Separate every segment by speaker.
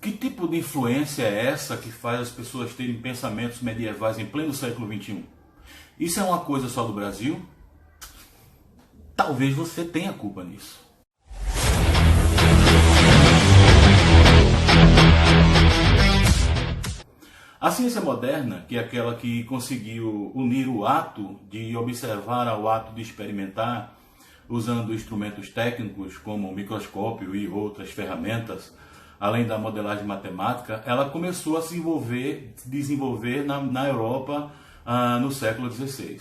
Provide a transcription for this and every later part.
Speaker 1: Que tipo de influência é essa que faz as pessoas terem pensamentos medievais em pleno século XXI? Isso é uma coisa só do Brasil? Talvez você tenha culpa nisso. A ciência moderna, que é aquela que conseguiu unir o ato de observar ao ato de experimentar, usando instrumentos técnicos como o microscópio e outras ferramentas, além da modelagem matemática, ela começou a se desenvolver na Europa no século XVI.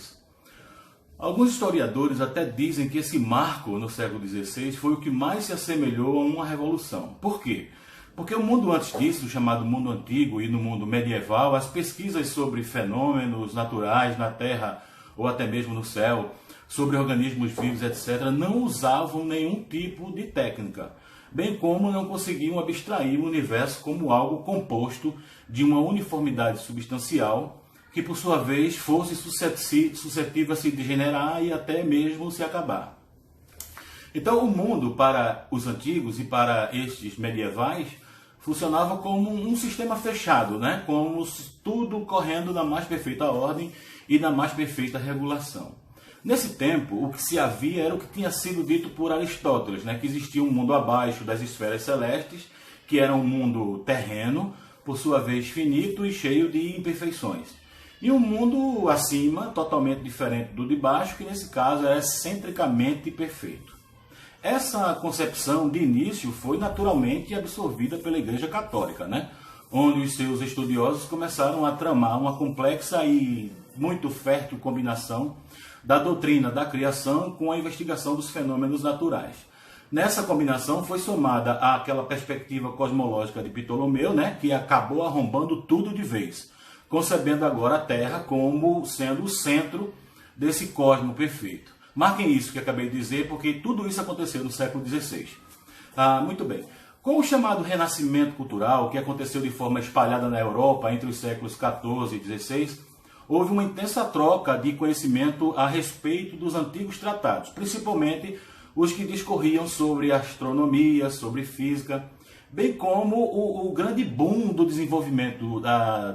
Speaker 1: Alguns historiadores até dizem que esse marco no século XVI foi o que mais se assemelhou a uma revolução. Por quê? Porque o mundo antes disso, chamado mundo antigo, e no mundo medieval, as pesquisas sobre fenômenos naturais na Terra ou até mesmo no céu, sobre organismos vivos, etc., não usavam nenhum tipo de técnica, bem como não conseguiam abstrair o universo como algo composto de uma uniformidade substancial que, por sua vez, fosse suscetível a se degenerar e até mesmo se acabar. Então, o mundo, para os antigos e para estes medievais, funcionava como um sistema fechado, né? Como tudo correndo na mais perfeita ordem e na mais perfeita regulação. Nesse tempo, o que se havia era o que tinha sido dito por Aristóteles, né? Que existia um mundo abaixo das esferas celestes, que era um mundo terreno, por sua vez finito e cheio de imperfeições. E um mundo acima, totalmente diferente do de baixo, que nesse caso era excentricamente perfeito. Essa concepção de início foi naturalmente absorvida pela Igreja Católica, né? Onde os seus estudiosos começaram a tramar uma complexa e muito fértil combinação da doutrina da criação com a investigação dos fenômenos naturais. Nessa combinação foi somada àquela perspectiva cosmológica de Ptolomeu, né? Que acabou arrombando tudo de vez, concebendo agora a Terra como sendo o centro desse cosmo perfeito. Marquem isso que acabei de dizer, porque tudo isso aconteceu no século XVI. Muito bem. Com o chamado Renascimento Cultural, que aconteceu de forma espalhada na Europa entre os séculos XIV e XVI, houve uma intensa troca de conhecimento a respeito dos antigos tratados, principalmente os que discorriam sobre astronomia, sobre física, bem como o grande boom do desenvolvimento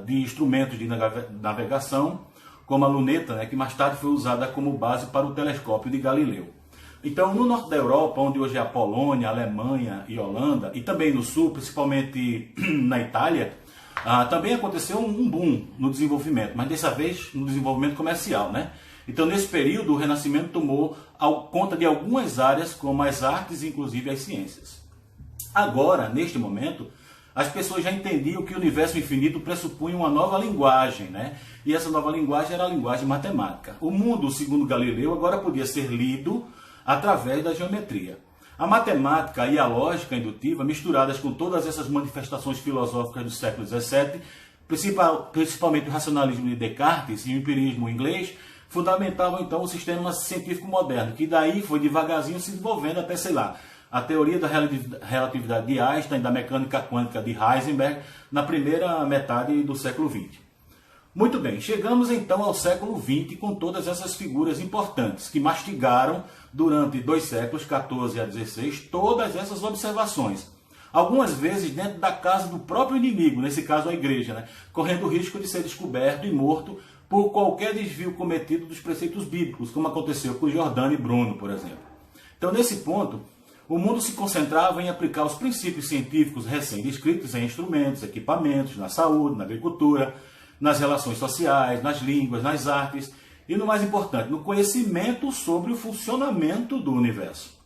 Speaker 1: de instrumentos de navegação, como a luneta, né, que mais tarde foi usada como base para o telescópio de Galileu. Então, no norte da Europa, onde hoje é a Polônia, a Alemanha e a Holanda, e também no sul, principalmente na Itália, também aconteceu um boom no desenvolvimento, mas dessa vez no desenvolvimento comercial, né? Então, nesse período, o Renascimento tomou conta de algumas áreas, como as artes e inclusive as ciências. Agora, neste momento, as pessoas já entendiam que o universo infinito pressupunha uma nova linguagem, né? E essa nova linguagem era a linguagem matemática. O mundo, segundo Galileu, agora podia ser lido através da geometria. A matemática e a lógica indutiva, misturadas com todas essas manifestações filosóficas do século XVII, principalmente o racionalismo de Descartes e o empirismo inglês, fundamentavam então o sistema científico moderno, que daí foi devagarzinho se desenvolvendo até, sei lá, a teoria da relatividade de Einstein, da mecânica quântica de Heisenberg, na primeira metade do século XX. Muito bem, chegamos então ao século XX com todas essas figuras importantes que mastigaram durante 2 séculos, 14 a 16, todas essas observações. Algumas vezes dentro da casa do próprio inimigo, nesse caso a igreja, né? Correndo o risco de ser descoberto e morto por qualquer desvio cometido dos preceitos bíblicos, como aconteceu com Giordano e Bruno, por exemplo. Então, nesse ponto, o mundo se concentrava em aplicar os princípios científicos recém-descritos em instrumentos, equipamentos, na saúde, na agricultura, nas relações sociais, nas línguas, nas artes e, no mais importante, no conhecimento sobre o funcionamento do universo.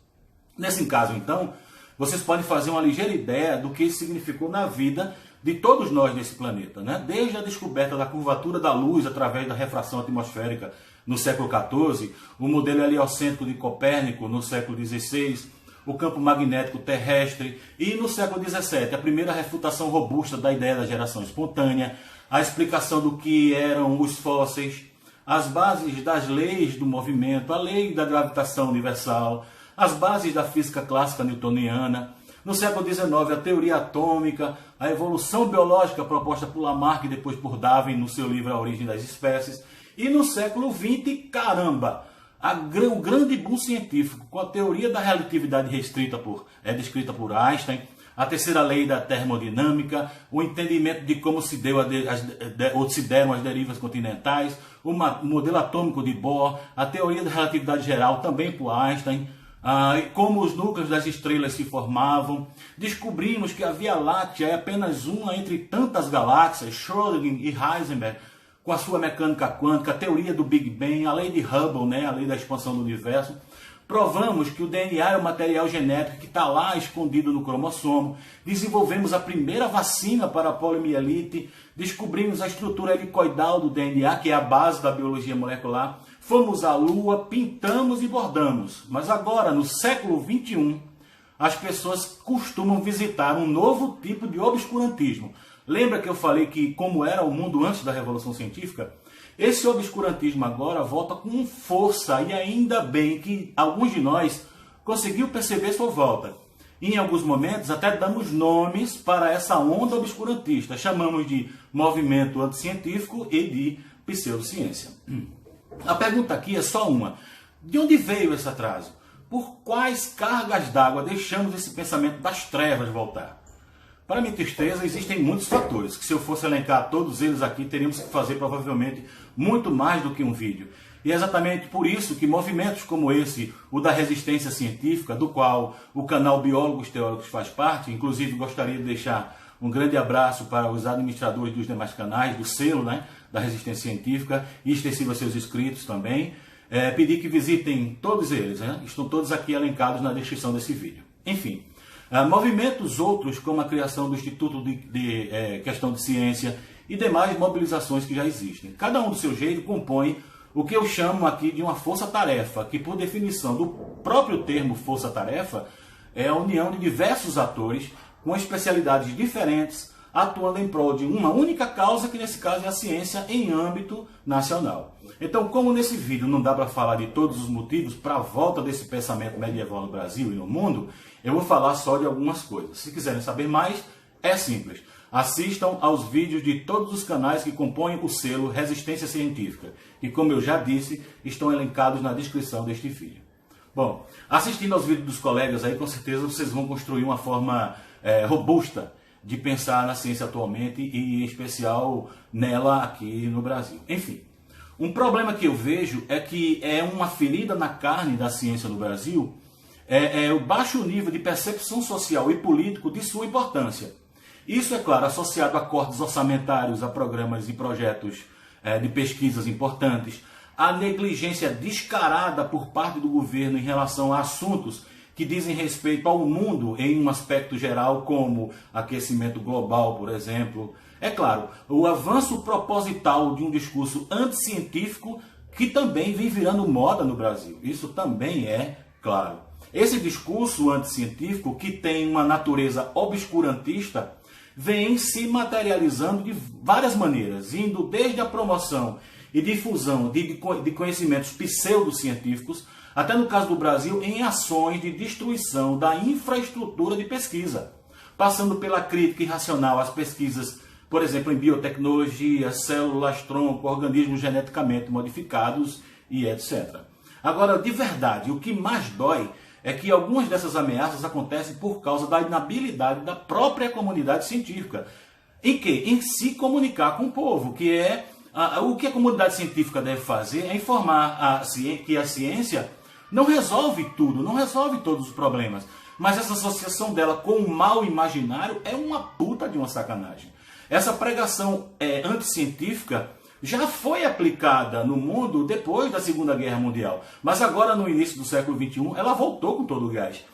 Speaker 1: Nesse caso, então, vocês podem fazer uma ligeira ideia do que isso significou na vida de todos nós nesse planeta, né? Desde a descoberta da curvatura da luz através da refração atmosférica no século XIV, o modelo heliocêntrico de Copérnico no século XVI, o campo magnético terrestre e, no século XVII, a primeira refutação robusta da ideia da geração espontânea, a explicação do que eram os fósseis, as bases das leis do movimento, a lei da gravitação universal, as bases da física clássica newtoniana. No século XIX, a teoria atômica, a evolução biológica proposta por Lamarck e depois por Darwin no seu livro A Origem das Espécies. E no século XX, caramba, o grande boom científico com a teoria da relatividade descrita por Einstein, a terceira lei da termodinâmica, o entendimento de como se deram as derivas continentais, o modelo atômico de Bohr, a teoria da relatividade geral, também por Einstein, como os núcleos das estrelas se formavam. Descobrimos que a Via Láctea é apenas uma entre tantas galáxias, Schrödinger e Heisenberg, com a sua mecânica quântica, a teoria do Big Bang, a lei de Hubble, né, a lei da expansão do universo. Provamos que o DNA é um material genético que está lá escondido no cromossomo. Desenvolvemos a primeira vacina para a poliomielite. Descobrimos a estrutura helicoidal do DNA, que é a base da biologia molecular. Fomos à Lua, pintamos e bordamos. Mas agora, no século XXI, as pessoas costumam visitar um novo tipo de obscurantismo. Lembra que eu falei que como era o mundo antes da Revolução Científica? Esse obscurantismo agora volta com força, e ainda bem que alguns de nós conseguiu perceber sua volta. Em alguns momentos até damos nomes para essa onda obscurantista, chamamos de movimento anticientífico e de pseudociência. A pergunta aqui é só uma: de onde veio esse atraso? Por quais cargas d'água deixamos esse pensamento das trevas voltar? Para minha tristeza, existem muitos fatores, que se eu fosse elencar todos eles aqui, teríamos que fazer provavelmente muito mais do que um vídeo. E é exatamente por isso que movimentos como esse, o da resistência científica, do qual o canal Biólogos Teóricos faz parte, inclusive gostaria de deixar um grande abraço para os administradores dos demais canais, do selo, né, da resistência científica, e extensivo a seus inscritos também. Pedir que visitem todos eles, né? Estão todos aqui elencados na descrição desse vídeo. Enfim. Movimentos outros, como a criação do Instituto de Questão de Ciência e demais mobilizações que já existem. Cada um do seu jeito compõe o que eu chamo aqui de uma força-tarefa, que por definição do próprio termo força-tarefa, é a união de diversos atores com especialidades diferentes, atuando em prol de uma única causa, que nesse caso é a ciência em âmbito nacional. Então, como nesse vídeo não dá para falar de todos os motivos para a volta desse pensamento medieval no Brasil e no mundo, eu vou falar só de algumas coisas. Se quiserem saber mais, é simples. Assistam aos vídeos de todos os canais que compõem o selo Resistência Científica, que, como eu já disse, estão elencados na descrição deste vídeo. Bom, assistindo aos vídeos dos colegas aí, com certeza vocês vão construir uma forma robusta de pensar na ciência atualmente, e em especial nela aqui no Brasil. Enfim, um problema que eu vejo é que é uma ferida na carne da ciência no Brasil, o baixo nível de percepção social e político de sua importância. Isso, é claro, associado a cortes orçamentários, a programas e projetos de pesquisas importantes, a negligência descarada por parte do governo em relação a assuntos que dizem respeito ao mundo em um aspecto geral, como aquecimento global, por exemplo. É claro, o avanço proposital de um discurso anticientífico que também vem virando moda no Brasil. Isso também é claro. Esse discurso anticientífico, que tem uma natureza obscurantista, vem se materializando de várias maneiras, indo desde a promoção e difusão de conhecimentos pseudocientíficos, até no caso do Brasil, em ações de destruição da infraestrutura de pesquisa, passando pela crítica irracional às pesquisas, por exemplo, em biotecnologia, células-tronco, organismos geneticamente modificados e etc. Agora, de verdade, o que mais dói é que algumas dessas ameaças acontecem por causa da inabilidade da própria comunidade científica. Em quê? Em se comunicar com o povo, que é o que a comunidade científica deve fazer é informar que a ciência não resolve tudo, não resolve todos os problemas, mas essa associação dela com o mal imaginário é uma puta de uma sacanagem. Essa pregação anticientífica já foi aplicada no mundo depois da Segunda Guerra Mundial, mas agora, no início do século XXI, ela voltou com todo o gás.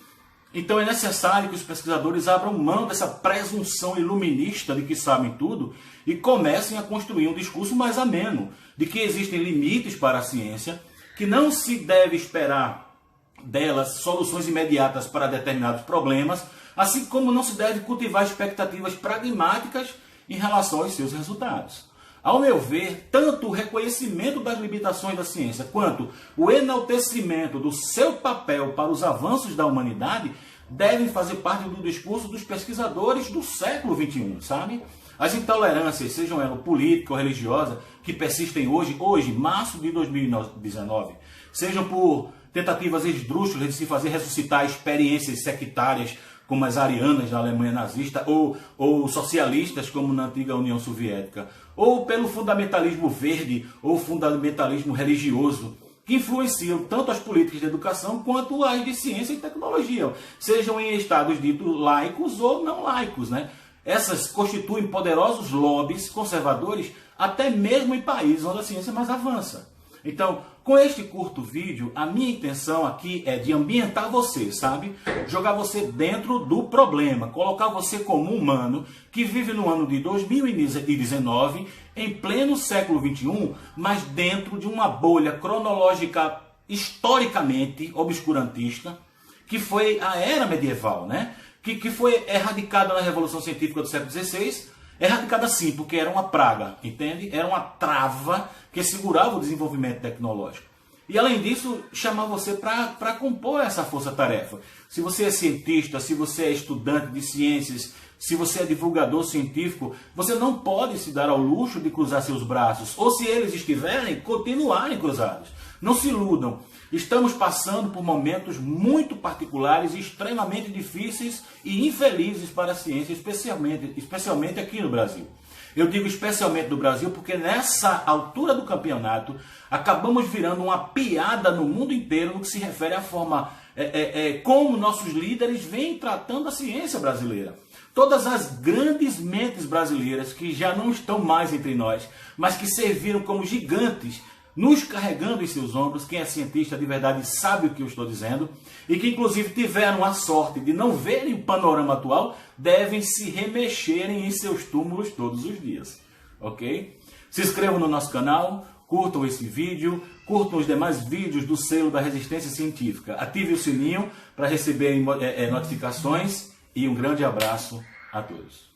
Speaker 1: Então é necessário que os pesquisadores abram mão dessa presunção iluminista de que sabem tudo e comecem a construir um discurso mais ameno, de que existem limites para a ciência, que não se deve esperar delas soluções imediatas para determinados problemas, assim como não se deve cultivar expectativas pragmáticas em relação aos seus resultados. Ao meu ver, tanto o reconhecimento das limitações da ciência quanto o enaltecimento do seu papel para os avanços da humanidade devem fazer parte do discurso dos pesquisadores do século XXI, sabe? As intolerâncias, sejam elas política ou religiosa, que persistem hoje, março de 2019, sejam por tentativas esdrúxulas de se fazer ressuscitar experiências sectárias como as arianas da Alemanha nazista, ou socialistas, como na antiga União Soviética, ou pelo fundamentalismo verde, ou fundamentalismo religioso, que influenciam tanto as políticas de educação quanto as de ciência e tecnologia, sejam em estados ditos laicos ou não laicos, né? Essas constituem poderosos lobbies conservadores, até mesmo em países onde a ciência mais avança. Então, com este curto vídeo, a minha intenção aqui é de ambientar você, sabe? Jogar você dentro do problema, colocar você como humano que vive no ano de 2019, em pleno século XXI, mas dentro de uma bolha cronológica historicamente obscurantista, que foi a era medieval, né? Que foi erradicada na Revolução Científica do século XVI, erradicada sim, porque era uma praga, entende? Era uma trava que segurava o desenvolvimento tecnológico. E além disso, chamar você para compor essa força-tarefa. Se você é cientista, se você é estudante de ciências, se você é divulgador científico, você não pode se dar ao luxo de cruzar seus braços, ou se eles estiverem, continuarem cruzados. Não se iludam. Estamos passando por momentos muito particulares, extremamente difíceis e infelizes para a ciência, especialmente aqui no Brasil. Eu digo especialmente no Brasil porque nessa altura do campeonato acabamos virando uma piada no mundo inteiro no que se refere à forma como nossos líderes vêm tratando a ciência brasileira. Todas as grandes mentes brasileiras que já não estão mais entre nós, mas que serviram como gigantes, nos carregando em seus ombros, quem é cientista de verdade sabe o que eu estou dizendo, e que inclusive tiveram a sorte de não verem o panorama atual, devem se remexerem em seus túmulos todos os dias, ok? Se inscrevam no nosso canal, curtam esse vídeo, curtam os demais vídeos do selo da Resistência Científica, ative o sininho para receberem notificações e um grande abraço a todos.